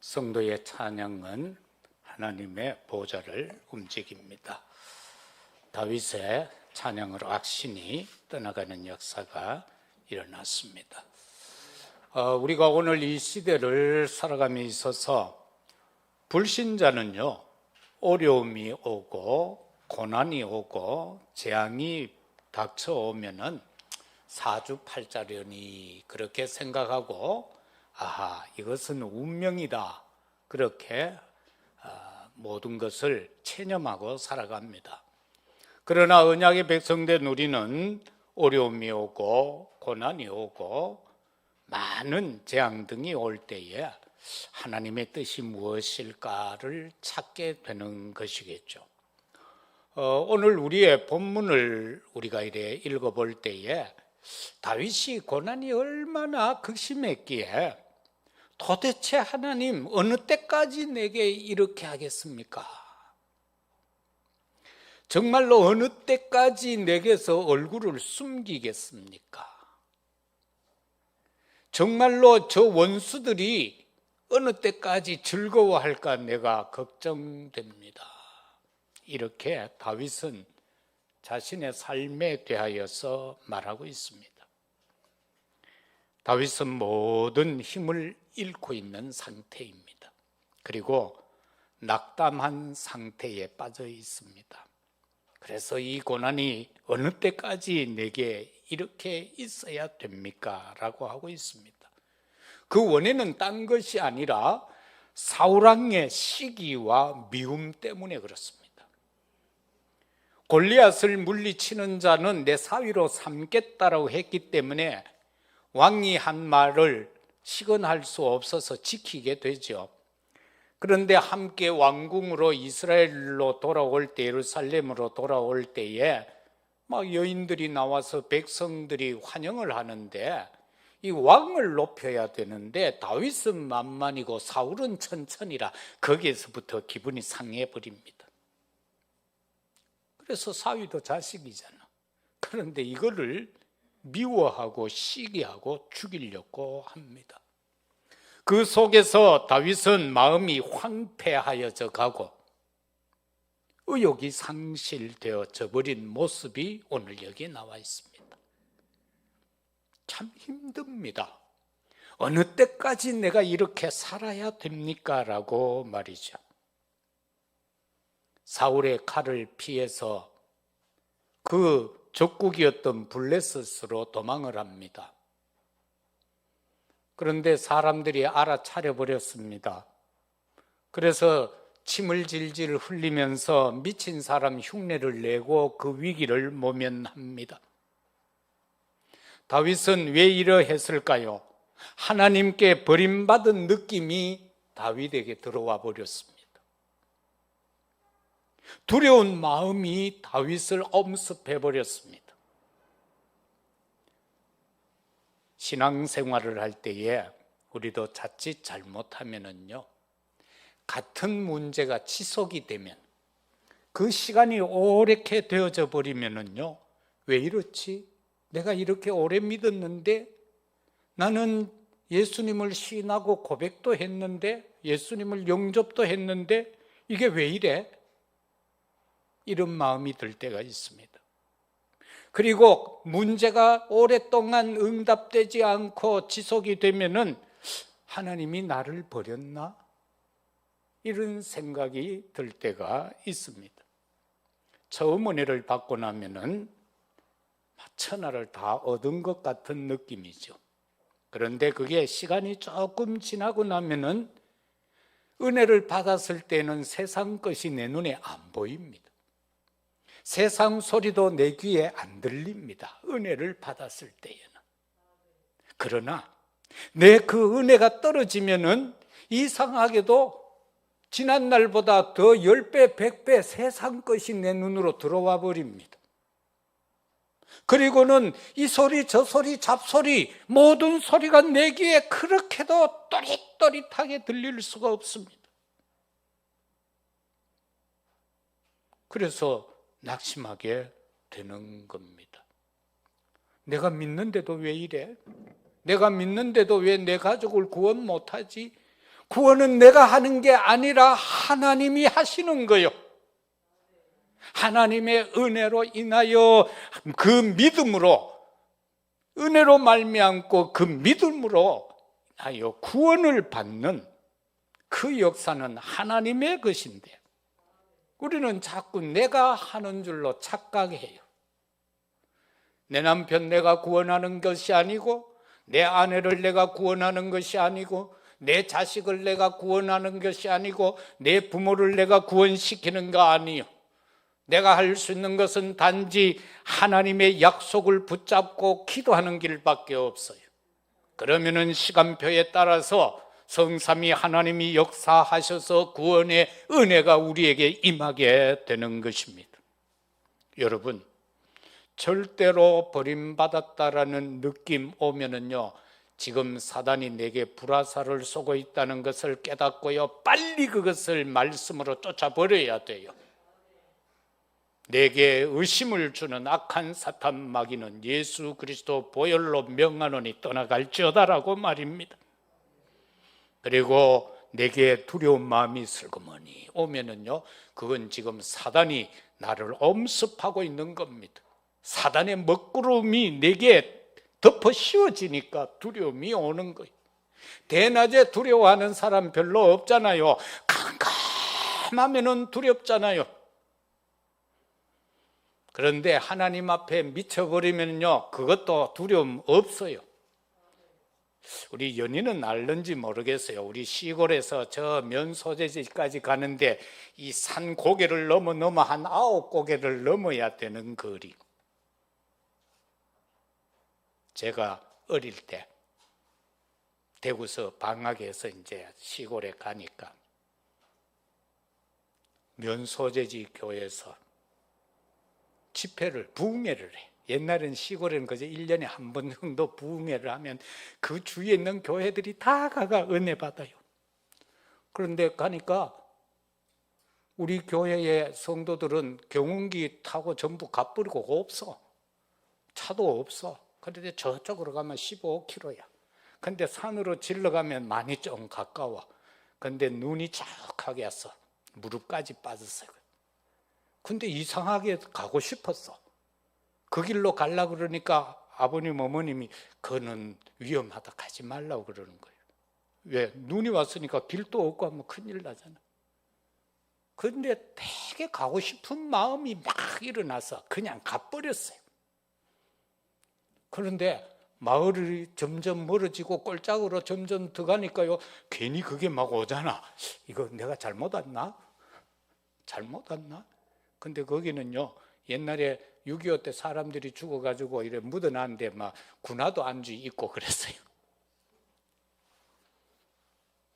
성도의 찬양은 하나님의 보좌를 움직입니다. 다윗의 찬양으로 악신이 떠나가는 역사가 일어났습니다. 우리가 오늘 이 시대를 살아감에 있어서 불신자는요, 어려움이 오고 고난이 오고 재앙이 닥쳐오면은 사주팔자려니 그렇게 생각하고 이것은 운명이다, 그렇게 모든 것을 체념하고 살아갑니다. 그러나 언약의 백성된 우리는 어려움이 오고 고난이 오고 많은 재앙 등이 올 때에 하나님의 뜻이 무엇일까를 찾게 되는 것이겠죠. 오늘 우리의 본문을 우리가 이래 읽어볼 때에 다윗이 고난이 얼마나 극심했기에 도대체 하나님 어느 때까지 내게 이렇게 하겠습니까? 정말로 어느 때까지 내게서 얼굴을 숨기겠습니까? 정말로 저 원수들이 어느 때까지 즐거워할까 내가 걱정됩니다. 이렇게 다윗은 자신의 삶에 대하여서 말하고 있습니다. 다윗은 모든 힘을 잃고 있는 상태입니다. 그리고 낙담한 상태에 빠져 있습니다. 그래서 이 고난이 어느 때까지 내게 이렇게 있어야 됩니까? 라고 하고 있습니다. 그 원인은 딴 것이 아니라 사울왕의 시기와 미움 때문에 그렇습니다. 골리앗을 물리치는 자는 내 사위로 삼겠다라고 했기 때문에 왕이 한 말을 시건할 수 없어서 지키게 되죠. 그런데 함께 왕궁으로 이스라엘로 돌아올 때, 예루살렘으로 돌아올 때에 막 여인들이 나와서 백성들이 환영을 하는데 이 왕을 높여야 되는데 다윗은 만만이고 사울은 천천히라, 거기에서부터 기분이 상해버립니다. 그래서 사위도 자식이잖아. 그런데 이거를 미워하고 시기하고 죽이려고 합니다. 그 속에서 다윗은 마음이 황폐하여져 가고 의욕이 상실되어져 버린 모습이 오늘 여기 나와 있습니다. 참 힘듭니다. 어느 때까지 내가 이렇게 살아야 됩니까? 라고 말이죠. 사울의 칼을 피해서 그 적국이었던 블레셋으로 도망을 합니다. 그런데 사람들이 알아차려 버렸습니다. 그래서 침을 질질 흘리면서 미친 사람 흉내를 내고 그 위기를 모면합니다. 다윗은 왜 이러했을까요? 하나님께 버림받은 느낌이 다윗에게 들어와 버렸습니다. 두려운 마음이 다윗을 엄습해 버렸습니다. 신앙생활을 할 때에 우리도 자칫 잘못하면은요, 같은 문제가 지속이 되면 그 시간이 오래게 되어져 버리면은요, 왜 이렇지? 내가 이렇게 오래 믿었는데, 나는 예수님을 시인하고 고백도 했는데, 예수님을 영접도 했는데 이게 왜 이래? 이런 마음이 들 때가 있습니다. 그리고 문제가 오랫동안 응답되지 않고 지속이 되면은 하나님이 나를 버렸나? 이런 생각이 들 때가 있습니다. 처음 은혜를 받고 나면은 천하를 다 얻은 것 같은 느낌이죠. 그런데 그게 시간이 조금 지나고 나면은 은혜를 받았을 때는 세상 것이 내 눈에 안 보입니다. 세상 소리도 내 귀에 안 들립니다. 은혜를 받았을 때에는. 그러나 내 그 은혜가 떨어지면은 이상하게도 지난 날보다 더 10배, 100배 세상 것이 내 눈으로 들어와 버립니다. 그리고는 이 소리, 저 소리, 잡소리, 모든 소리가 내 귀에 그렇게도 또릿또릿하게 들릴 수가 없습니다. 그래서 낙심하게 되는 겁니다. 내가 믿는데도 왜 이래? 내가 믿는데도 왜 내 가족을 구원 못하지? 구원은 내가 하는 게 아니라 하나님이 하시는 거요. 하나님의 은혜로 인하여 그 믿음으로, 은혜로 말미암고 그 믿음으로 인하여 구원을 받는 그 역사는 하나님의 것인데, 우리는 자꾸 내가 하는 줄로 착각해요. 내 남편 내가 구원하는 것이 아니고, 내 아내를 내가 구원하는 것이 아니고, 내 자식을 내가 구원하는 것이 아니고, 내 부모를 내가 구원시키는 거 아니요. 내가 할 수 있는 것은 단지 하나님의 약속을 붙잡고 기도하는 길밖에 없어요. 그러면은 시간표에 따라서 성삼위 하나님이 역사하셔서 구원의 은혜가 우리에게 임하게 되는 것입니다. 여러분, 절대로 버림받았다라는 느낌 오면은요, 지금 사단이 내게 불화살을 쏘고 있다는 것을 깨닫고요, 빨리 그것을 말씀으로 쫓아버려야 돼요. 내게 의심을 주는 악한 사탄 마귀는 예수 그리스도 보혈로 명하노니 떠나갈지어다라고 말입니다. 그리고 내게 두려운 마음이 슬그머니 오면은요, 그건 지금 사단이 나를 엄습하고 있는 겁니다. 사단의 먹구름이 내게 덮어 씌워지니까 두려움이 오는 거예요. 대낮에 두려워하는 사람 별로 없잖아요. 깜깜하면은 두렵잖아요. 그런데 하나님 앞에 미쳐버리면요, 그것도 두려움 없어요. 우리 연인은 알는지 모르겠어요. 우리 시골에서 저 면소재지까지 가는데 이 산 고개를 넘어 한 9고개를 넘어야 되는 거리. 제가 어릴 때 대구서 방학에서 이제 시골에 가니까 면소재지 교회에서 집회를, 부흥회를 해. 옛날엔 시골에는 그저 1년에 한 번 정도 부흥회를 하면 그 주위에 있는 교회들이 다 가가 은혜 받아요. 그런데 가니까 우리 교회의 성도들은 경운기 타고 전부 가버리고 없어. 차도 없어. 그런데 저쪽으로 가면 15km야. 근데 산으로 질러가면 많이 좀 가까워. 근데 눈이 쫙하게 왔어. 무릎까지 빠졌어요. 근데 이상하게 가고 싶었어. 그 길로 가려고 그러니까 아버님, 어머님이 그거는 위험하다, 가지 말라고 그러는 거예요. 왜? 눈이 왔으니까 길도 없고 하면 큰일 나잖아. 그런데 되게 가고 싶은 마음이 막 일어나서 그냥 가버렸어요. 그런데 마을이 점점 멀어지고 꼴짝으로 점점 더 가니까요, 괜히 그게 막 오잖아. 이거 내가 잘못 왔나? 잘못 왔나? 근데 거기는요, 옛날에 6.25 때 사람들이 죽어가지고 이래 묻어놨는데 막 군화도 안주 있고 그랬어요.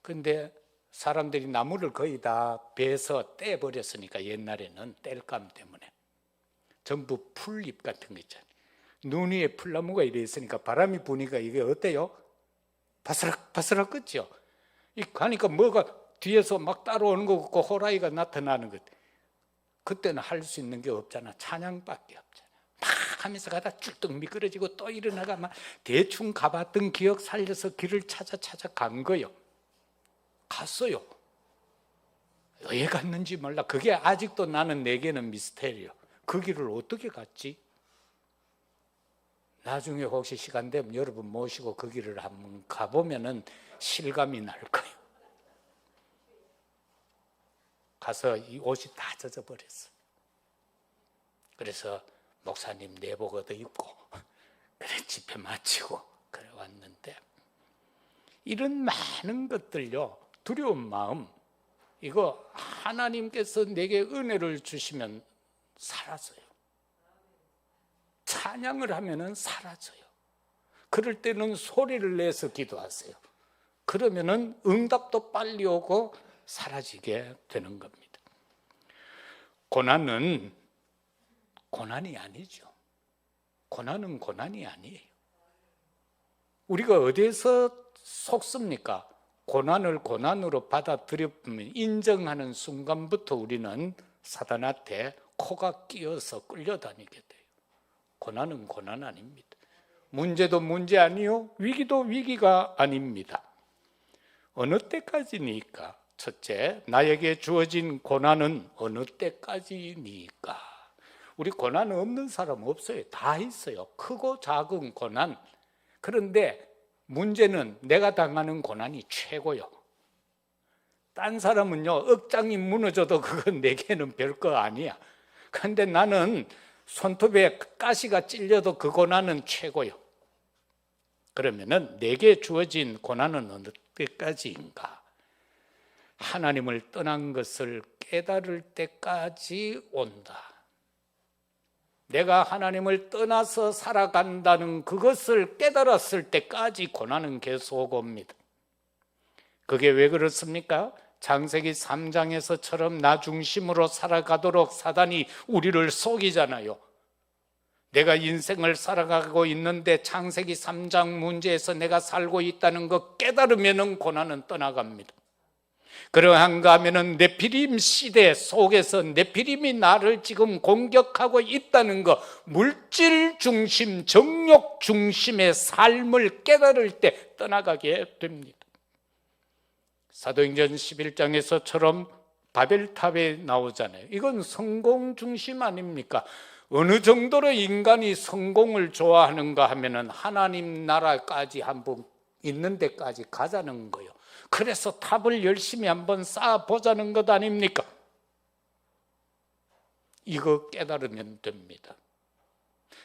근데 사람들이 나무를 거의 다 베서 떼버렸으니까, 옛날에는 땔감 때문에 전부 풀잎 같은 거 있잖아요. 눈 위에 풀나무가 이래 있으니까 바람이 부니까 이게 어때요? 바스락바스락 끄죠. 이 가니까 뭐가 뒤에서 막 따라오는 거 같고 호랑이가 나타나는 것. 그때는 할 수 있는 게 없잖아. 찬양밖에 없잖아. 막 하면서 가다 쭉쭉 미끄러지고 또 일어나가 막 대충 가봤던 기억 살려서 길을 찾아 간 거요. 갔어요. 왜 갔는지 몰라. 그게 아직도 나는 내게는 미스테리요. 그 길을 어떻게 갔지? 나중에 혹시 시간 되면 여러분 모시고 그 길을 한번 가보면은 실감이 날 거예요. 가서 이 옷이 다 젖어버렸어. 그래서 목사님 내복 얻어 입고 그래 집회 마치고 그래 왔는데, 이런 많은 것들요, 두려운 마음, 이거 하나님께서 내게 은혜를 주시면 사라져요. 찬양을 하면은 사라져요. 그럴 때는 소리를 내서 기도하세요. 그러면은 응답도 빨리 오고 사라지게 되는 겁니다. 고난은 고난이 아니죠. 고난은 고난이 아니에요. 우리가 어디에서 속습니까? 고난을 고난으로 받아들이면 인정하는 순간부터 우리는 사단한테 코가 끼어서 끌려다니게 돼요. 고난은 고난 아닙니다. 문제도 문제 아니요, 위기도 위기가 아닙니다. 어느 때까지니까? 첫째, 나에게 주어진 고난은 어느 때까지니까? 우리 고난 없는 사람 없어요. 다 있어요. 크고 작은 고난. 그런데 문제는 내가 당하는 고난이 최고요. 딴 사람은요, 억장이 무너져도 그건 내게는 별거 아니야. 그런데 나는 손톱에 가시가 찔려도 그 고난은 최고요. 그러면은 내게 주어진 고난은 어느 때까지인가? 하나님을 떠난 것을 깨달을 때까지 온다. 내가 하나님을 떠나서 살아간다는 그것을 깨달았을 때까지 고난은 계속 옵니다. 그게 왜 그렇습니까? 창세기 3장에서처럼 나 중심으로 살아가도록 사단이 우리를 속이잖아요. 내가 인생을 살아가고 있는데 창세기 3장 문제에서 내가 살고 있다는 거 깨달으면 고난은 떠나갑니다. 그러한가 하면은 네피림 시대 속에서 네피림이 나를 지금 공격하고 있다는 거, 물질 중심, 정욕 중심의 삶을 깨달을 때 떠나가게 됩니다. 사도행전 11장에서처럼 바벨탑에 나오잖아요. 이건 성공 중심 아닙니까? 어느 정도로 인간이 성공을 좋아하는가 하면은 하나님 나라까지 한번 있는 데까지 가자는 거예요. 그래서 탑을 열심히 한번 쌓아보자는 것 아닙니까? 이거 깨달으면 됩니다.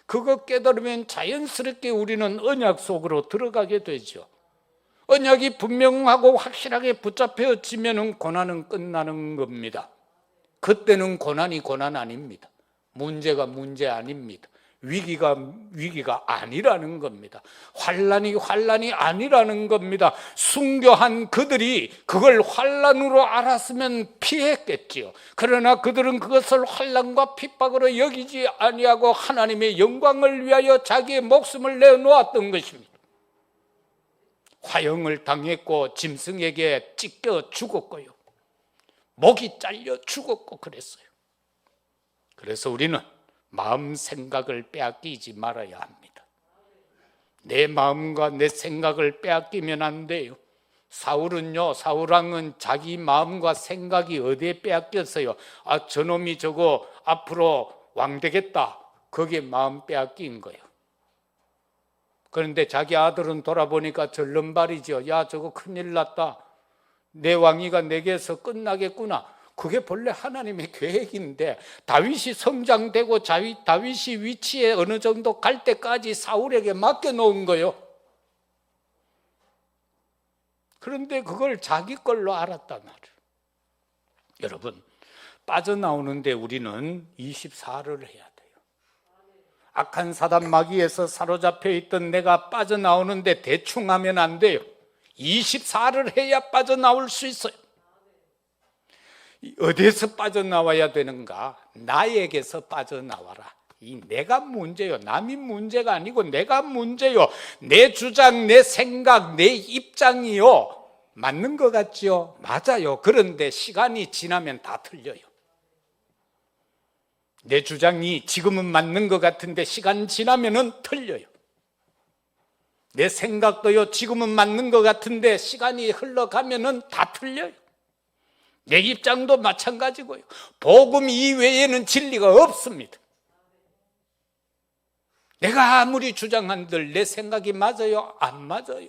그거 깨달으면 자연스럽게 우리는 언약 속으로 들어가게 되죠. 언약이 분명하고 확실하게 붙잡혀지면 고난은 끝나는 겁니다. 그때는 고난이 고난 아닙니다. 문제가 문제 아닙니다. 위기가 아니라는 겁니다. 환란이 아니라는 겁니다. 순교한 그들이 그걸 환란으로 알았으면 피했겠지요. 그러나 그들은 그것을 환란과 핍박으로 여기지 아니하고 하나님의 영광을 위하여 자기의 목숨을 내놓았던 것입니다. 화형을 당했고 짐승에게 찢겨 죽었고요, 목이 잘려 죽었고 그랬어요. 그래서 우리는 마음 생각을 빼앗기지 말아야 합니다. 내 마음과 내 생각을 빼앗기면 안 돼요. 사울왕은 자기 마음과 생각이 어디에 빼앗겼어요? 저놈이 저거 앞으로 왕 되겠다, 거기에 마음 빼앗긴 거예요. 그런데 자기 아들은 돌아보니까 절름발이죠. 야, 저거 큰일 났다, 내 왕위가 내게서 끝나겠구나. 그게 본래 하나님의 계획인데 다윗이 성장되고 다윗이 위치에 어느 정도 갈 때까지 사울에게 맡겨놓은 거예요. 그런데 그걸 자기 걸로 알았단 말이에요. 여러분, 빠져나오는데 우리는 24를 해야 돼요. 악한 사단 마귀에서 사로잡혀 있던 내가 빠져나오는데 대충 하면 안 돼요. 24를 해야 빠져나올 수 있어요. 어디에서 빠져나와야 되는가? 나에게서 빠져나와라. 이 내가 문제요. 남이 문제가 아니고 내가 문제요. 내 주장, 내 생각, 내 입장이요. 맞는 것 같죠? 맞아요. 그런데 시간이 지나면 다 틀려요. 내 주장이 지금은 맞는 것 같은데 시간 지나면은 틀려요. 내 생각도요, 지금은 맞는 것 같은데 시간이 흘러가면은 다 틀려요. 내 입장도 마찬가지고요. 복음 이외에는 진리가 없습니다. 내가 아무리 주장한들 내 생각이 맞아요? 안 맞아요.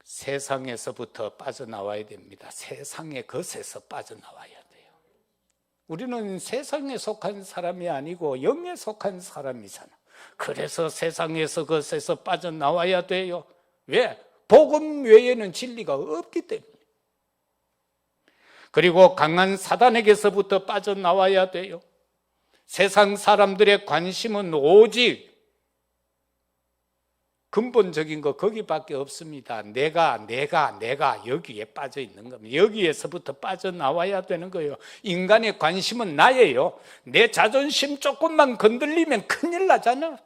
세상에서부터 빠져나와야 됩니다. 세상의 것에서 빠져나와야 돼요. 우리는 세상에 속한 사람이 아니고 영에 속한 사람이잖아. 그래서 세상에서 것에서 빠져나와야 돼요. 왜? 복음 외에는 진리가 없기 때문에. 그리고 강한 사단에게서부터 빠져나와야 돼요. 세상 사람들의 관심은 오직 근본적인 거 거기밖에 없습니다. 내가 여기에 빠져 있는 겁니다. 여기에서부터 빠져나와야 되는 거예요. 인간의 관심은 나예요. 내 자존심 조금만 건들리면 큰일 나잖아.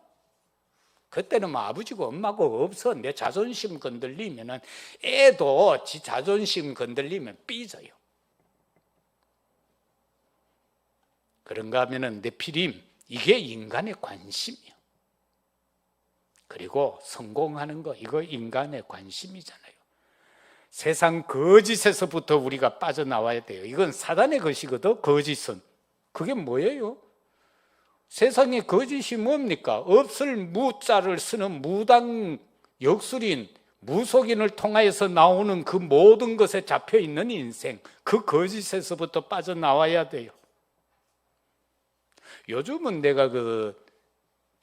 그때는 뭐 아버지고 엄마고 없어. 내 자존심 건들리면 애도 지 자존심 건들리면 삐져요. 그런가 하면은 네피림, 이게 인간의 관심이에요. 그리고 성공하는 거, 이거 인간의 관심이잖아요. 세상 거짓에서부터 우리가 빠져나와야 돼요. 이건 사단의 것이거든. 거짓은. 그게 뭐예요? 세상의 거짓이 뭡니까? 없을 무자를 쓰는 무당 역술인, 무속인을 통하여서 나오는 그 모든 것에 잡혀있는 인생, 그 거짓에서부터 빠져나와야 돼요. 요즘은 내가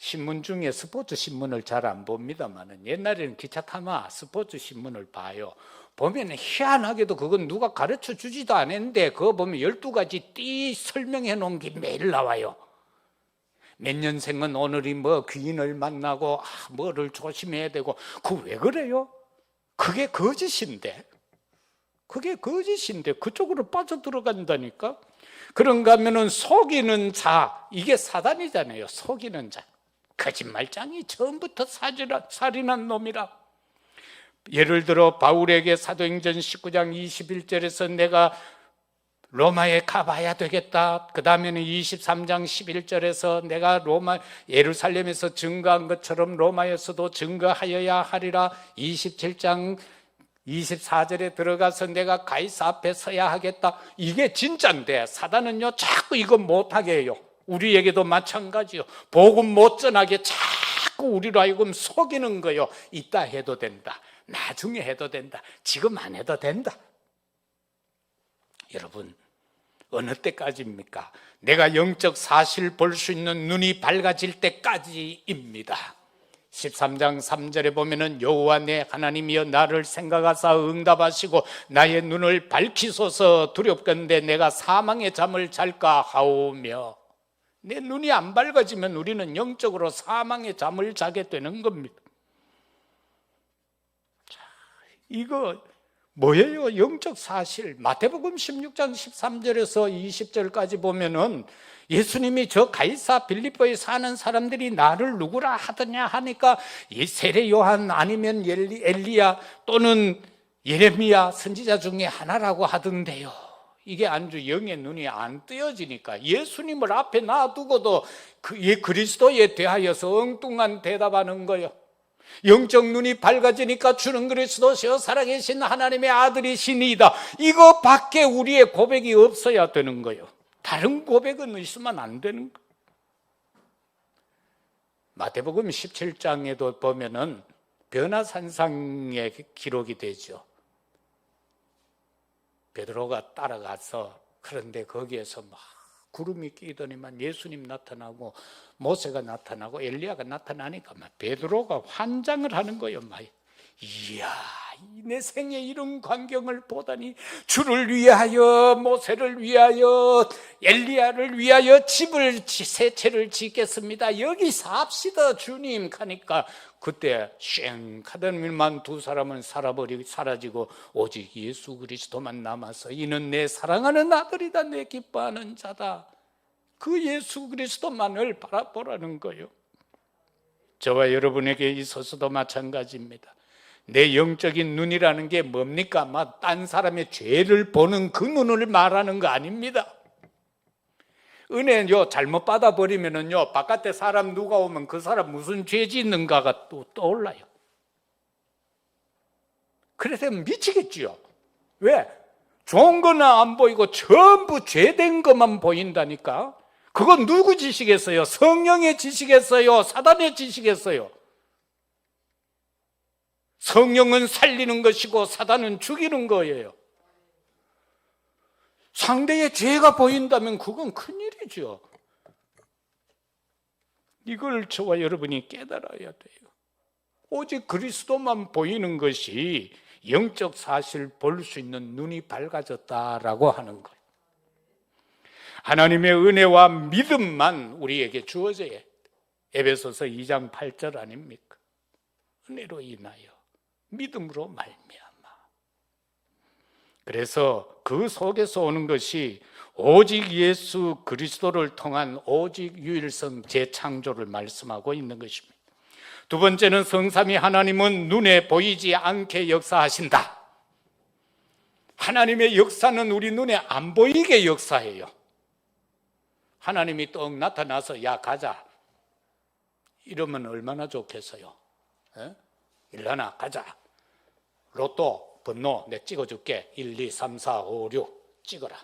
신문 중에 스포츠 신문을 잘 안 봅니다만 옛날에는 기차 타면 스포츠 신문을 봐요. 보면 희한하게도 그건 누가 가르쳐 주지도 않았는데 그거 보면 12가지 띠 설명해 놓은 게 매일 나와요. 몇 년생은 오늘이 귀인을 만나고 뭐를 조심해야 되고. 그거 왜 그래요? 그게 거짓인데 그쪽으로 빠져들어간다니까. 그런가 하면은 속이는 자, 이게 사단이잖아요. 속이는 자, 거짓말장이 처음부터 살인한 놈이라. 예를 들어 바울에게 사도행전 19장 21절에서 내가 로마에 가봐야 되겠다. 그 다음에는 23장 11절에서 내가 예루살렘에서 증거한 것처럼 로마에서도 증거하여야 하리라. 27장 24절에 들어가서 내가 가이사 앞에 서야 하겠다. 이게 진짜인데 사단은요 자꾸 이거 못하게 해요. 우리에게도 마찬가지요. 복음 못 전하게 자꾸 우리로 하여금 속이는 거요. 이따 해도 된다, 나중에 해도 된다, 지금 안 해도 된다. 여러분, 어느 때까지입니까? 내가 영적 사실 볼 수 있는 눈이 밝아질 때까지입니다. 13장 3절에 보면은 여호와 내 하나님이여 나를 생각하사 응답하시고 나의 눈을 밝히소서. 두렵건대 내가 사망의 잠을 잘까 하오며. 내 눈이 안 밝아지면 우리는 영적으로 사망의 잠을 자게 되는 겁니다. 자, 이거 뭐예요? 영적 사실. 마태복음 16장 13절에서 20절까지 보면은 예수님이 저 가이사 빌립보에 사는 사람들이 나를 누구라 하더냐 하니까 이 세례 요한 아니면 엘리야 또는 예레미야 선지자 중에 하나라고 하던데요. 이게 아주 영의 눈이 안 뜨여지니까 예수님을 앞에 놔두고도 그리스도에 대하여서 엉뚱한 대답하는 거예요. 영적 눈이 밝아지니까 주는 그리스도시여 살아계신 하나님의 아들이시니이다. 이거밖에 우리의 고백이 없어야 되는 거예요. 다른 고백은 있으면 안 되는 거예요. 마태복음 17장에도 보면은 변화산상의 기록이 되죠. 베드로가 따라가서, 그런데 거기에서 막 구름이 끼더니만 예수님 나타나고 모세가 나타나고 엘리야가 나타나니까 막 베드로가 환장을 하는 거예요. 막 이야, 내 생에 이런 광경을 보다니. 주를 위하여, 모세를 위하여, 엘리야를 위하여 새 채를 짓겠습니다. 여기 삽시다 주님 하니까 그때 쉥 하더니만 두 사람은 사라지고 오직 예수 그리스도만 남아서 이는 내 사랑하는 아들이다, 내 기뻐하는 자다. 그 예수 그리스도만을 바라보라는 거예요. 저와 여러분에게 있어서도 마찬가지입니다. 내 영적인 눈이라는 게 뭡니까? 막 딴 사람의 죄를 보는 그 눈을 말하는 거 아닙니다. 은혜요 잘못 받아버리면은요 바깥에 사람 누가 오면 그 사람 무슨 죄 짓는가가 또 떠올라요. 그래서 미치겠지요. 왜? 좋은 거는 안 보이고 전부 죄된 것만 보인다니까. 그건 누구 지시겠어요? 성령의 지시겠어요? 사단의 지시겠어요? 성령은 살리는 것이고 사단은 죽이는 거예요. 상대의 죄가 보인다면 그건 큰일이죠. 이걸 저와 여러분이 깨달아야 돼요. 오직 그리스도만 보이는 것이 영적 사실 볼 수 있는 눈이 밝아졌다라고 하는 거예요. 하나님의 은혜와 믿음만 우리에게 주어져야 돼요. 에베소서 2장 8절 아닙니까? 은혜로 인하여 믿음으로 말미암아. 그래서 그 속에서 오는 것이 오직 예수 그리스도를 통한 오직 유일성 재창조를 말씀하고 있는 것입니다. 두 번째는 성삼위 하나님은 눈에 보이지 않게 역사하신다. 하나님의 역사는 우리 눈에 안 보이게 역사해요. 하나님이 떡 나타나서 야 가자 이러면 얼마나 좋겠어요. 일어나 가자. 로또 번호 내 찍어줄게. 1, 2, 3, 4, 5, 6 찍어라.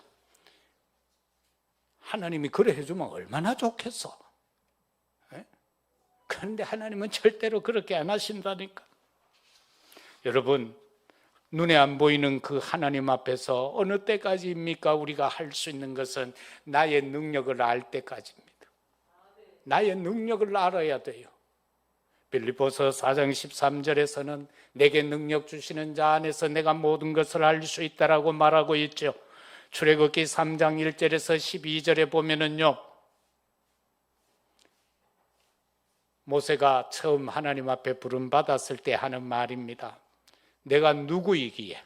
하나님이 그래 해주면 얼마나 좋겠어. 그런데 하나님은 절대로 그렇게 안 하신다니까. 여러분, 눈에 안 보이는 그 하나님 앞에서 어느 때까지입니까? 우리가 할 수 있는 것은 나의 능력을 알 때까지입니다. 나의 능력을 알아야 돼요. 빌립보서 4장 13절에서는 내게 능력 주시는 자 안에서 내가 모든 것을 알 수 있다라고 말하고 있죠. 출애굽기 3장 1절에서 12절에 보면은요, 모세가 처음 하나님 앞에 부름받았을 때 하는 말입니다. 내가 누구이기에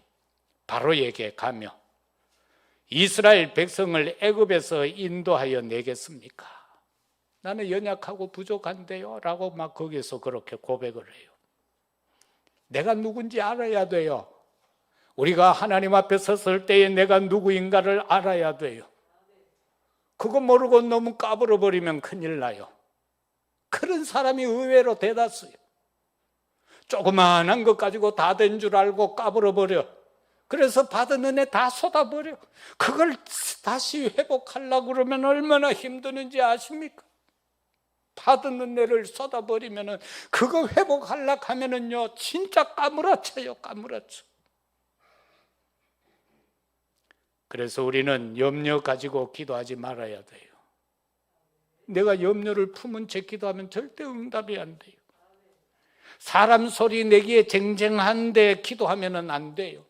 바로에게 가며 이스라엘 백성을 애굽에서 인도하여 내겠습니까? 나는 연약하고 부족한데요 라고 막 거기서 그렇게 고백을 해요. 내가 누군지 알아야 돼요. 우리가 하나님 앞에 섰을 때에 내가 누구인가를 알아야 돼요. 그거 모르고 너무 까불어 버리면 큰일 나요. 그런 사람이 의외로 대다수예요. 조그마한 것 가지고 다 된 줄 알고 까불어 버려. 그래서 받은 은혜 다 쏟아버려. 그걸 다시 회복하려고 그러면 얼마나 힘드는지 아십니까? 받은 은혜를 쏟아버리면 그거 회복하려고 하면은요, 진짜 까무라쳐요. 까무라쳐. 그래서 우리는 염려 가지고 기도하지 말아야 돼요. 내가 염려를 품은 채 기도하면 절대 응답이 안 돼요. 사람 소리 내기에 쟁쟁한데 기도하면 안 돼요.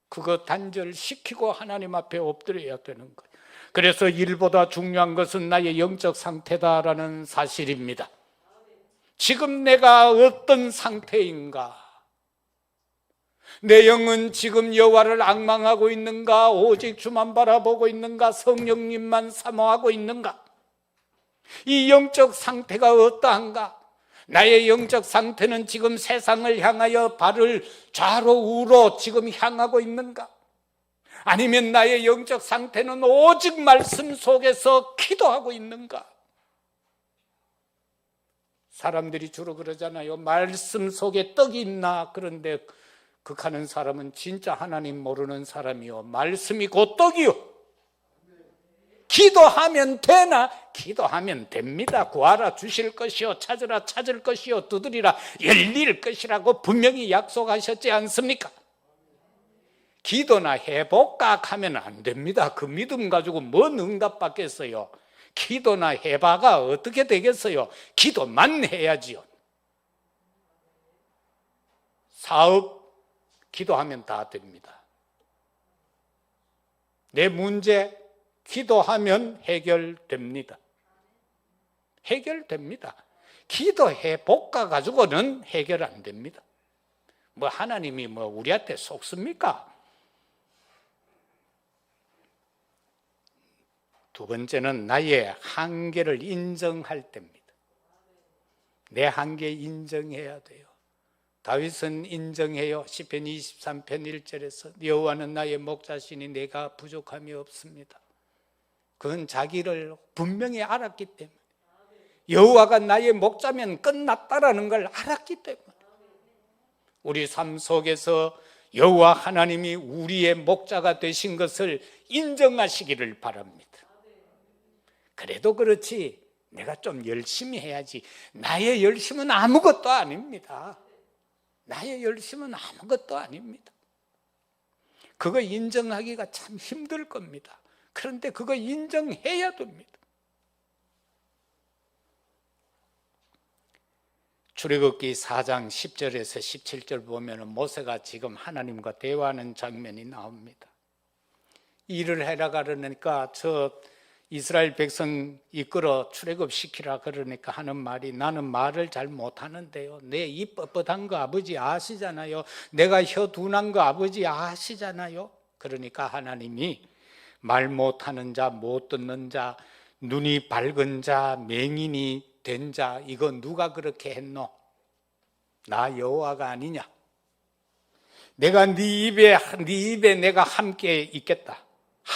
그거 단절시키고 하나님 앞에 엎드려야 되는 거예요. 그래서 일보다 중요한 것은 나의 영적 상태다라는 사실입니다. 지금 내가 어떤 상태인가? 내 영은 지금 여호와를 앙망하고 있는가? 오직 주만 바라보고 있는가? 성령님만 사모하고 있는가? 이 영적 상태가 어떠한가? 나의 영적 상태는 지금 세상을 향하여 발을 좌로 우로 지금 향하고 있는가? 아니면 나의 영적 상태는 오직 말씀 속에서 기도하고 있는가? 사람들이 주로 그러잖아요. 말씀 속에 떡이 있나? 그런데 극하는 사람은 진짜 하나님 모르는 사람이요, 말씀이 곧 떡이요. 기도하면 되나? 기도하면 됩니다. 구하라 주실 것이요, 찾으라 찾을 것이요, 두드리라 열릴 것이라고 분명히 약속하셨지 않습니까? 기도나 해볼까 하면 안 됩니다. 그 믿음 가지고 뭔 응답 받겠어요? 기도나 해봐가 어떻게 되겠어요? 기도만 해야지요. 사업 기도하면 다 됩니다. 내 문제 기도하면 해결됩니다. 해결됩니다. 기도해 볼까 가지고는 해결 안 됩니다. 뭐 하나님이 우리한테 속습니까? 두 번째는 나의 한계를 인정할 때입니다. 내 한계 인정해야 돼요. 다윗은 인정해요. 시편 23편 1절에서 여호와는 나의 목자시니 내가 부족함이 없습니다. 그건 자기를 분명히 알았기 때문에, 여호와가 나의 목자면 끝났다라는 걸 알았기 때문에, 우리 삶 속에서 여호와 하나님이 우리의 목자가 되신 것을 인정하시기를 바랍니다. 그래도 그렇지 내가 좀 열심히 해야지. 나의 열심은 아무것도 아닙니다. 나의 열심은 아무것도 아닙니다. 그거 인정하기가 참 힘들 겁니다. 그런데 그거 인정해야 됩니다. 출애굽기 4장 10절에서 17절 보면 모세가 지금 하나님과 대화하는 장면이 나옵니다. 일을 해라 그러니까 저 이스라엘 백성 이끌어 출애굽시키라 그러니까 하는 말이, 나는 말을 잘 못하는데요, 내 입 뻣뻣한 거 아버지 아시잖아요, 내가 혀 둔한 거 아버지 아시잖아요. 그러니까 하나님이 말 못하는 자, 못 듣는 자, 눈이 밝은 자, 맹인이 된 자, 이거 누가 그렇게 했노? 나 여호와가 아니냐? 내가 네 입에 내가 함께 있겠다.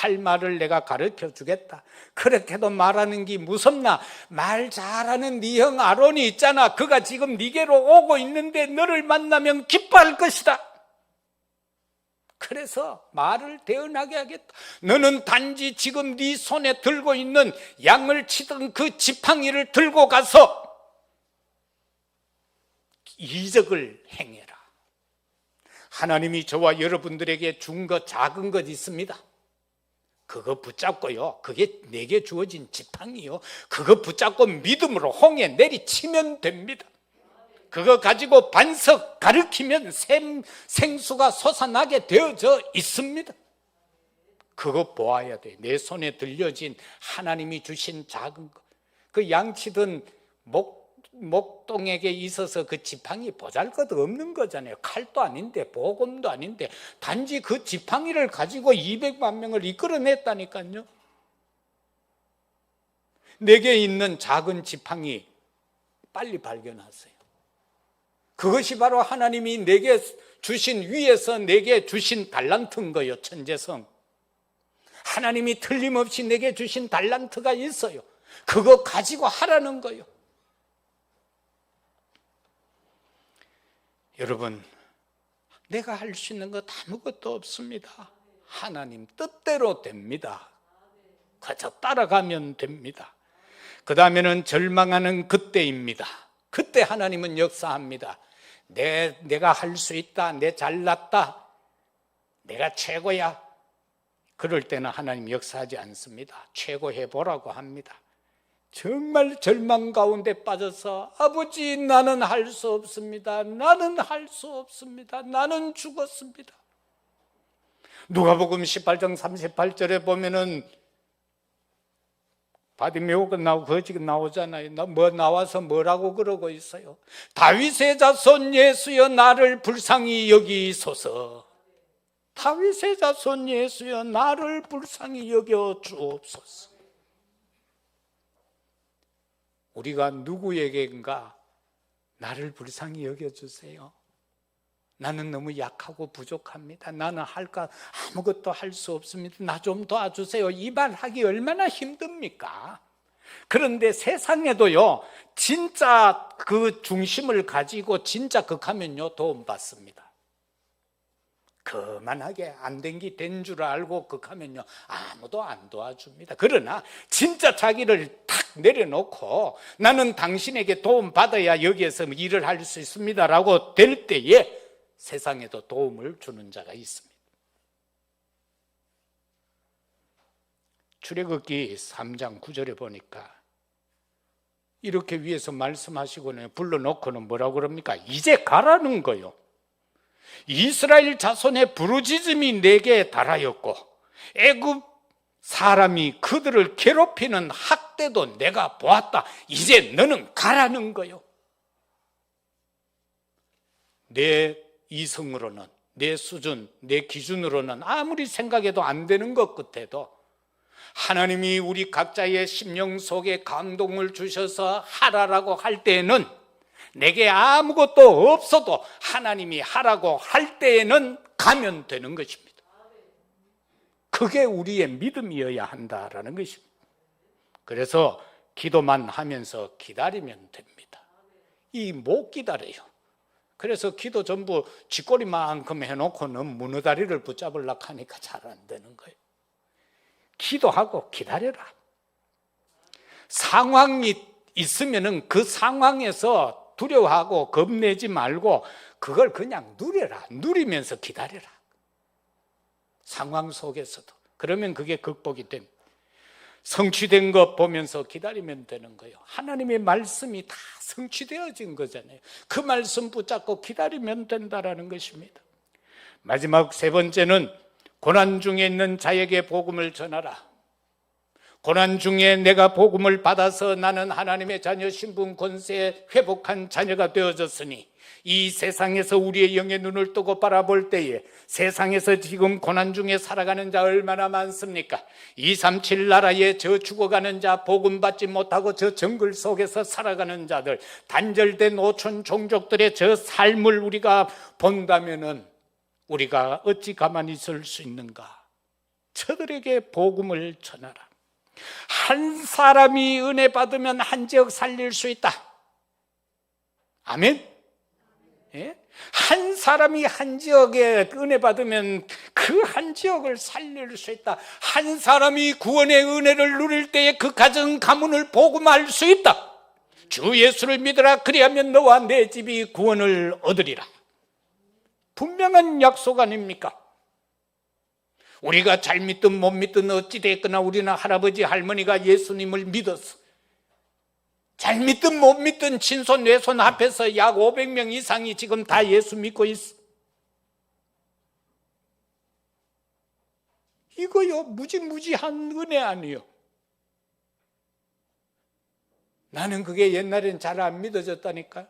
할 말을 내가 가르쳐 주겠다. 그렇게도 말하는 게 무섭나? 말 잘하는 네 형 아론이 있잖아. 그가 지금 네게로 오고 있는데 너를 만나면 기뻐할 것이다. 그래서 말을 대언하게 하겠다. 너는 단지 지금 네 손에 들고 있는 양을 치던 그 지팡이를 들고 가서 이적을 행해라. 하나님이 저와 여러분들에게 준 것 작은 것 있습니다. 그거 붙잡고요, 그게 내게 주어진 지팡이요, 그거 붙잡고 믿음으로 홍해 내리치면 됩니다. 그거 가지고 반석 가르키면 생수가 솟아나게 되어져 있습니다. 그거 보아야 돼. 내 손에 들려진 하나님이 주신 작은 것. 그 양치던 목동에게 있어서 그 지팡이 보잘것없는 거잖아요. 칼도 아닌데 보검도 아닌데 단지 그 지팡이를 가지고 200만 명을 이끌어냈다니까요. 내게 있는 작은 지팡이 빨리 발견하세요. 그것이 바로 하나님이 내게 주신, 위에서 내게 주신 달란트인 거예요. 천재성. 하나님이 틀림없이 내게 주신 달란트가 있어요. 그거 가지고 하라는 거예요. 여러분, 내가 할 수 있는 것 아무것도 없습니다. 하나님 뜻대로 됩니다. 그저 따라가면 됩니다. 그 다음에는 절망하는 그때입니다. 그때 하나님은 역사합니다. 내가 할 수 있다, 내 잘났다, 내가 최고야. 그럴 때는 하나님 역사하지 않습니다. 최고해보라고 합니다. 정말 절망 가운데 빠져서 아버지, 나는 할 수 없습니다. 나는 할 수 없습니다. 나는 죽었습니다. 누가복음 18장 38절에 보면은 바디메오가 나오고 거지가 나오잖아요. 나와서 뭐라고 그러고 있어요? 다윗의 자손 예수여, 나를 불쌍히 여기소서. 다윗의 자손 예수여, 나를 불쌍히 여겨 주옵소서. 우리가 누구에게인가 나를 불쌍히 여겨주세요. 나는 너무 약하고 부족합니다. 나는 아무것도 할 수 없습니다. 나 좀 도와주세요. 이 말 하기 얼마나 힘듭니까? 그런데 세상에도요, 진짜 그 중심을 가지고 진짜 극하면요, 도움받습니다. 그만하게 안 된 게 된 줄 알고 극하면요, 아무도 안 도와줍니다. 그러나 진짜 자기를 탁 내려놓고 나는 당신에게 도움받아야 여기에서 일을 할 수 있습니다라고 될 때에 세상에도 도움을 주는 자가 있습니다. 출애굽기 3장 9절에 보니까 이렇게 위에서 말씀하시고는 불러놓고는 뭐라고 그럽니까? 이제 가라는 거요. 이스라엘 자손의 부르짖음이 내게 달하였고 애굽 사람이 그들을 괴롭히는 학대도 내가 보았다. 이제 너는 가라는 거요. 내 이성으로는, 내 수준, 내 기준으로는 아무리 생각해도 안 되는 것 같아도 하나님이 우리 각자의 심령 속에 감동을 주셔서 하라라고 할 때에는, 내게 아무것도 없어도 하나님이 하라고 할 때에는 가면 되는 것입니다. 그게 우리의 믿음이어야 한다라는 것입니다. 그래서 기도만 하면서 기다리면 됩니다. 못 기다려요. 그래서 기도 전부 쥐꼬리만큼 해놓고는 문어다리를 붙잡으려고 하니까 잘 안 되는 거예요. 기도하고 기다려라. 상황이 있으면은 그 상황에서 두려워하고 겁내지 말고 그걸 그냥 누려라. 누리면서 기다려라. 상황 속에서도. 그러면 그게 극복이 됩니다. 성취된 것 보면서 기다리면 되는 거예요. 하나님의 말씀이 다 성취되어진 거잖아요. 그 말씀 붙잡고 기다리면 된다라는 것입니다. 마지막 세 번째는 고난 중에 있는 자에게 복음을 전하라. 고난 중에 내가 복음을 받아서 나는 하나님의 자녀 신분 권세에 회복한 자녀가 되어졌으니 이 세상에서 우리의 영의 눈을 뜨고 바라볼 때에 세상에서 지금 고난 중에 살아가는 자 얼마나 많습니까? 237 나라에 저 죽어가는 자, 복음 받지 못하고 저 정글 속에서 살아가는 자들, 단절된 오촌 종족들의 저 삶을 우리가 본다면은 우리가 어찌 가만히 있을 수 있는가? 저들에게 복음을 전하라. 한 사람이 은혜 받으면 한 지역 살릴 수 있다. 아멘. 예? 한 사람이 한 지역에 은혜 받으면 그 한 지역을 살릴 수 있다. 한 사람이 구원의 은혜를 누릴 때에 그 가정 가문을 복음할 수 있다. 주 예수를 믿으라. 그리하면 너와 내 집이 구원을 얻으리라. 분명한 약속 아닙니까? 우리가 잘 믿든 못 믿든 어찌됐거나 우리는 할아버지 할머니가 예수님을 믿었어. 잘 믿든 못 믿든 친손 외손 앞에서 약 500명 이상이 지금 다 예수 믿고 있어. 이거요 무지무지한 은혜 아니요. 나는 그게 옛날엔 잘 안 믿어졌다니까.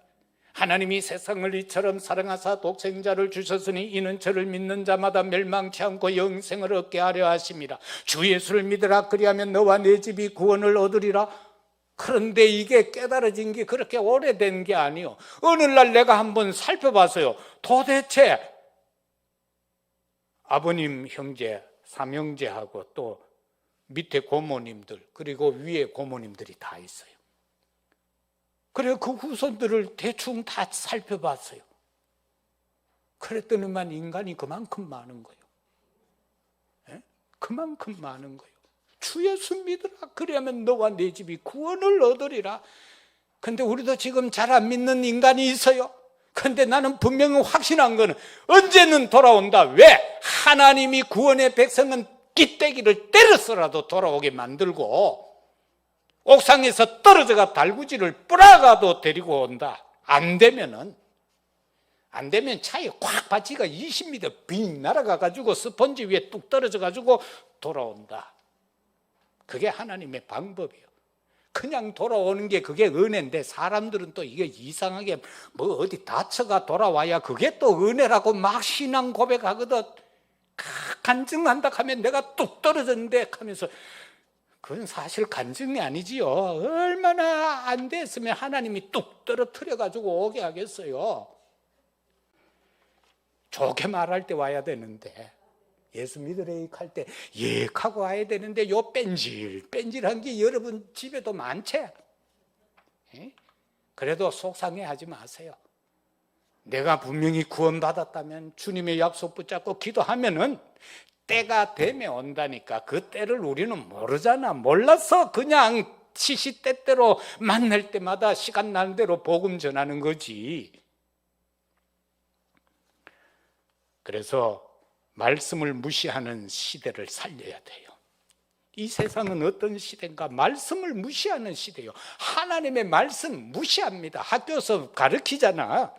하나님이 세상을 이처럼 사랑하사 독생자를 주셨으니 이는 저를 믿는 자마다 멸망치 않고 영생을 얻게 하려 하심이라. 주 예수를 믿으라. 그리하면 너와 내 집이 구원을 얻으리라. 그런데 이게 깨달아진 게 그렇게 오래된 게 아니요. 어느 날 내가 한번 살펴봤어요. 도대체 아버님 형제 삼형제하고 또 밑에 고모님들 그리고 위에 고모님들이 다 있어요. 그래 그 후손들을 대충 다 살펴봤어요. 그랬더니만 인간이 그만큼 많은 거예요. 예? 그만큼 많은 거예요. 주 예수 믿으라. 그러면 너와 내 집이 구원을 얻으리라. 근데 우리도 지금 잘 안 믿는 인간이 있어요. 근데 나는 분명히 확신한 거는 언제는 돌아온다. 왜? 하나님이 구원의 백성은 끼떼기를 때려서라도 돌아오게 만들고 옥상에서 떨어져가 달구지를 뿌라가도 데리고 온다. 안 되면 차에 콱 바치가 20m 빙 날아가가지고 스펀지 위에 뚝 떨어져가지고 돌아온다. 그게 하나님의 방법이에요. 그냥 돌아오는 게 그게 은혜인데 사람들은 또 이게 이상하게 뭐 어디 다쳐가 돌아와야 그게 또 은혜라고 막 신앙 고백하거든. 간증한다 하면 내가 뚝 떨어졌는데 하면서 그건 사실 간증이 아니지요. 얼마나 안 됐으면 하나님이 뚝 떨어뜨려 가지고 오게 하겠어요. 좋게 말할 때 와야 되는데 예수 믿으래 할 때 하고 와야 되는데 요 뺀질뺀질한 게 여러분 집에도 많지. 그래도 속상해하지 마세요. 내가 분명히 구원받았다면 주님의 약속 붙잡고 기도하면은 때가 되면 온다니까. 그 때를 우리는 모르잖아. 몰라서 그냥 시시때때로 만날 때마다 시간 나는 대로 복음 전하는 거지. 그래서 말씀을 무시하는 시대를 살려야 돼요. 이 세상은 어떤 시대인가? 말씀을 무시하는 시대예요. 하나님의 말씀 무시합니다. 학교에서 가르치잖아.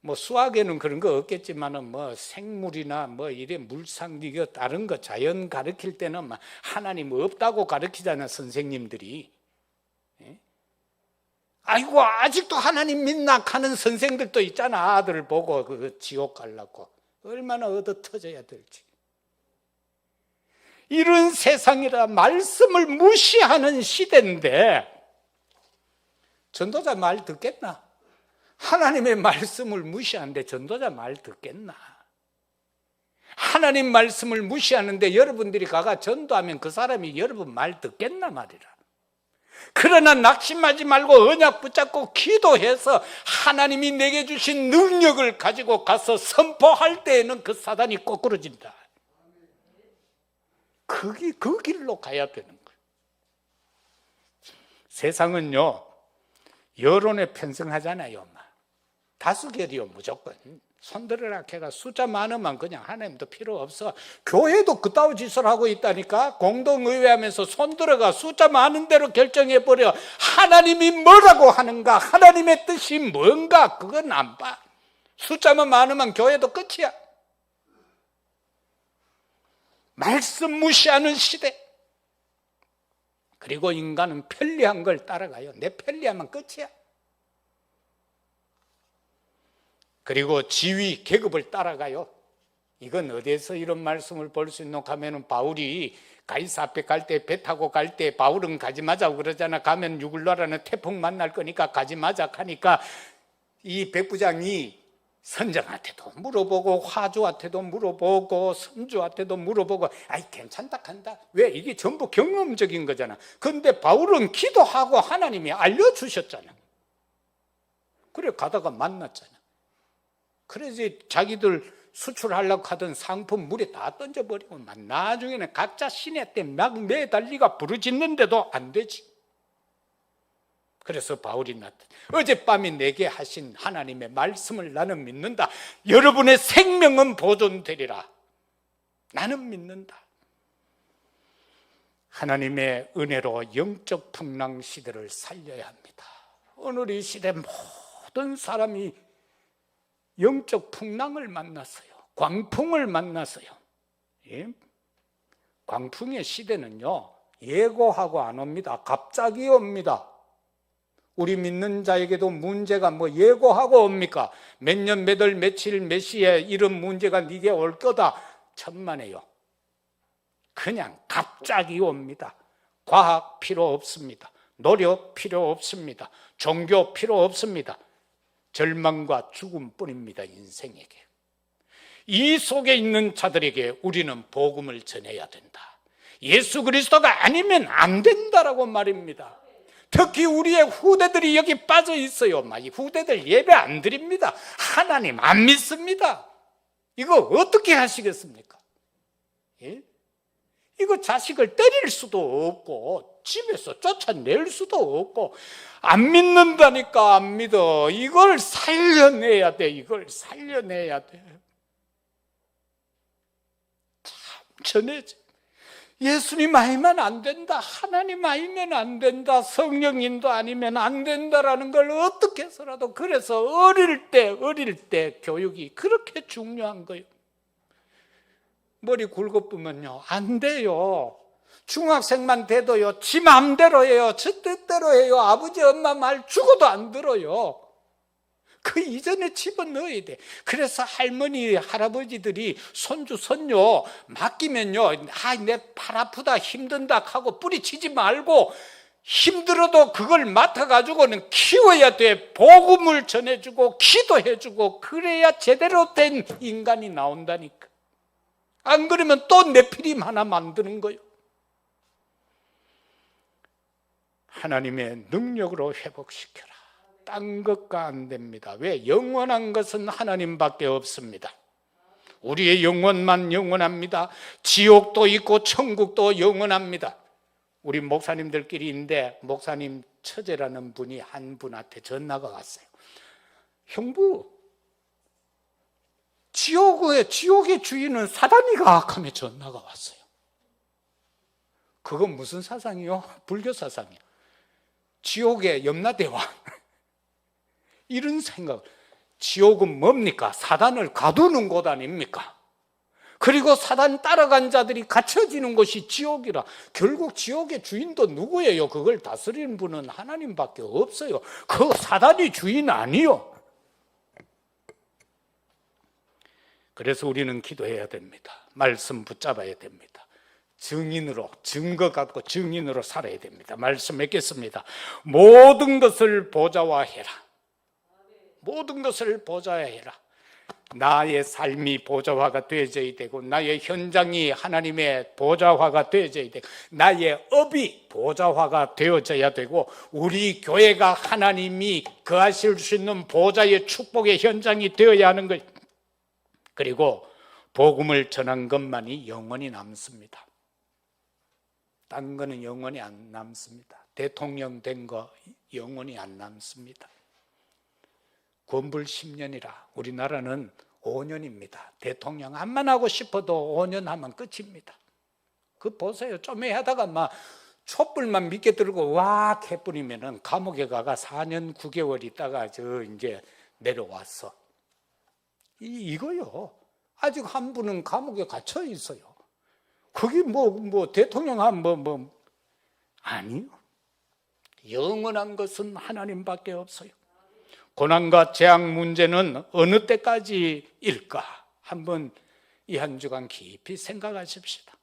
뭐 수학에는 그런 거 없겠지만은 뭐 생물이나 뭐 이래 물상 이거 다른 거 자연 가르칠 때는 막 하나님 없다고 가르치잖아 선생님들이. 아이고 아직도 하나님 믿나 하는 선생들도 있잖아. 아들 보고 그 지옥 가려고 얼마나 얻어 터져야 될지. 이런 세상이라 말씀을 무시하는 시대인데 전도자 말 듣겠나? 하나님의 말씀을 무시하는데 전도자 말 듣겠나? 하나님 말씀을 무시하는데 여러분들이 가가 전도하면 그 사람이 여러분 말 듣겠나 말이라. 그러나 낙심하지 말고 언약 붙잡고 기도해서 하나님이 내게 주신 능력을 가지고 가서 선포할 때에는 그 사단이 꼬꾸러진다. 그 길로 가야 되는 거예요. 세상은요 여론에 편승하잖아요. 다수결이요 무조건. 손들으라 해가 숫자 많으면 그냥 하나님도 필요 없어. 교회도 그따위 짓을 하고 있다니까. 공동의회 하면서 손들어가 숫자 많은 대로 결정해버려. 하나님이 뭐라고 하는가, 하나님의 뜻이 뭔가 그건 안 봐. 숫자만 많으면 교회도 끝이야. 말씀 무시하는 시대. 그리고 인간은 편리한 걸 따라가요. 내 편리하면 끝이야. 그리고 지위, 계급을 따라가요. 이건 어디에서 이런 말씀을 볼 수 있노 하면은 바울이 가이사 앞에 갈 때 배 타고 갈 때 바울은 가지 마자고 그러잖아. 가면 죽을 나라는 태풍 만날 거니까 가지 마자 하니까 이 백부장이 선정한테도 물어보고 화주한테도 물어보고 선주한테도 물어보고 아이 괜찮다 한다. 왜? 이게 전부 경험적인 거잖아. 그런데 바울은 기도하고 하나님이 알려주셨잖아. 그래 가다가 만났잖아. 그래서 자기들 수출하려고 하던 상품 물에 다 던져버리고 나중에는 각자 시내 때 막 매달리가 부르짖는데도 안 되지. 그래서 바울이 나타나 어젯밤에 내게 하신 하나님의 말씀을 나는 믿는다. 여러분의 생명은 보존되리라. 나는 믿는다. 하나님의 은혜로 영적 풍랑 시대를 살려야 합니다. 오늘 이 시대 모든 사람이 영적 풍랑을 만났어요. 광풍을 만났어요. 예? 광풍의 시대는요 예고하고 안 옵니다. 갑자기 옵니다. 우리 믿는 자에게도 문제가 뭐 예고하고 옵니까? 몇 년, 몇 월, 며칠, 몇 시에 이런 문제가 네게 올 거다. 천만에요. 그냥 갑자기 옵니다. 과학 필요 없습니다. 노력 필요 없습니다. 종교 필요 없습니다. 절망과 죽음뿐입니다. 인생에게. 이 속에 있는 자들에게 우리는 복음을 전해야 된다. 예수 그리스도가 아니면 안 된다라고 말입니다. 특히 우리의 후대들이 여기 빠져 있어요. 이 후대들 예배 안 드립니다. 하나님 안 믿습니다. 이거 어떻게 하시겠습니까? 예? 이거 자식을 때릴 수도 없고 집에서 쫓아낼 수도 없고 안 믿는다니까 안 믿어. 이걸 살려내야 돼. 이걸 살려내야 돼. 참 전해져. 예수님 아니면 안 된다. 하나님 아니면 안 된다. 성령님도 아니면 안 된다라는 걸 어떻게 해서라도. 그래서 어릴 때 교육이 그렇게 중요한 거예요. 머리 굵어보면요 안 돼요. 중학생만 돼도요 지 마음대로 해요. 지 뜻대로 해요. 아버지 엄마 말 죽어도 안 들어요. 그 이전에 집어넣어야 돼. 그래서 할머니 할아버지들이 손주 손녀 맡기면요 내 팔 아프다 힘든다 하고 뿌리치지 말고 힘들어도 그걸 맡아가지고는 키워야 돼. 복음을 전해주고 기도해주고 그래야 제대로 된 인간이 나온다니까. 안 그러면 또 네피림 하나 만드는 거예요. 하나님의 능력으로 회복시켜라. 딴 것과 안 됩니다. 왜? 영원한 것은 하나님밖에 없습니다. 우리의 영혼만 영원합니다. 지옥도 있고 천국도 영원합니다. 우리 목사님들끼리인데 목사님 처제라는 분이 한 분한테 전화가 왔어요. 형부, 지옥의 주인은 사단이가 하며 전화가 왔어요. 그건 무슨 사상이요? 불교 사상이요. 지옥의 염라대왕. 이런 생각. 지옥은 뭡니까? 사단을 가두는 곳 아닙니까? 그리고 사단 따라간 자들이 갇혀지는 곳이 지옥이라. 결국 지옥의 주인도 누구예요? 그걸 다스리는 분은 하나님밖에 없어요. 그 사단이 주인 아니요. 그래서 우리는 기도해야 됩니다. 말씀 붙잡아야 됩니다. 증인으로, 증거 갖고 증인으로 살아야 됩니다. 말씀 맺겠습니다. 모든 것을 보좌화해라. 모든 것을 보좌화해라. 나의 삶이 보좌화가 되어져야 되고 나의 현장이 하나님의 보좌화가 되어져야 되고 나의 업이 보좌화가 되어져야 되고 우리 교회가 하나님이 거하실 수 있는 보좌의 축복의 현장이 되어야 하는 것. 그리고 복음을 전한 것만이 영원히 남습니다. 딴 거는 영원히 안 남습니다. 대통령 된 거 영원히 안 남습니다. 권불 10년이라 우리나라는 5년입니다. 대통령 한만 하고 싶어도 5년 하면 끝입니다. 그 보세요. 좀 하다가 막 촛불만 믿게 들고 와 해버리면은 감옥에 가가 4년 9개월 있다가 이제 내려왔어. 이거요. 아직 한 분은 감옥에 갇혀 있어요. 그게 뭐 대통령 하면 아니요. 영원한 것은 하나님밖에 없어요. 고난과 재앙 문제는 어느 때까지일까? 한번 이 한 주간 깊이 생각하십시다.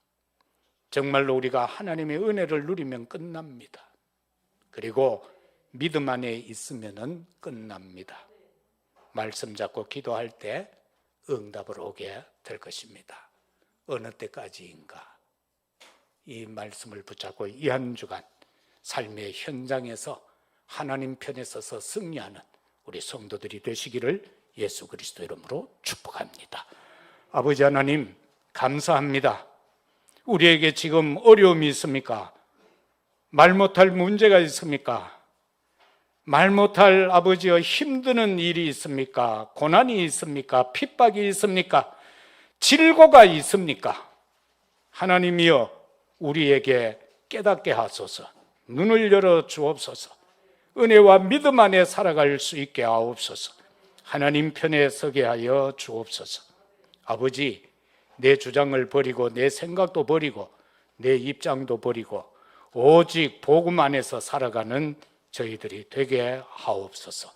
정말로 우리가 하나님의 은혜를 누리면 끝납니다. 그리고 믿음 안에 있으면 끝납니다. 말씀 잡고 기도할 때 응답을 오게 될 것입니다. 어느 때까지인가? 이 말씀을 붙잡고 이 한 주간 삶의 현장에서 하나님 편에 서서 승리하는 우리 성도들이 되시기를 예수 그리스도 이름으로 축복합니다. 아버지 하나님 감사합니다. 우리에게 지금 어려움이 있습니까? 말 못할 문제가 있습니까? 말 못할 아버지여 힘드는 일이 있습니까? 고난이 있습니까? 핍박이 있습니까? 질고가 있습니까? 하나님이여 우리에게 깨닫게 하소서. 눈을 열어 주옵소서. 은혜와 믿음 안에 살아갈 수 있게 하옵소서. 하나님 편에 서게 하여 주옵소서. 아버지, 내 주장을 버리고 내 생각도 버리고 내 입장도 버리고 오직 복음 안에서 살아가는 저희들이 되게 하옵소서.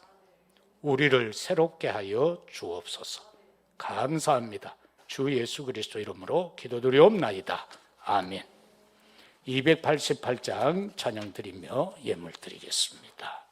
우리를 새롭게 하여 주옵소서. 감사합니다. 주 예수 그리스도 이름으로 기도드리옵나이다. 아멘. 288장 찬양 드리며 예물 드리겠습니다.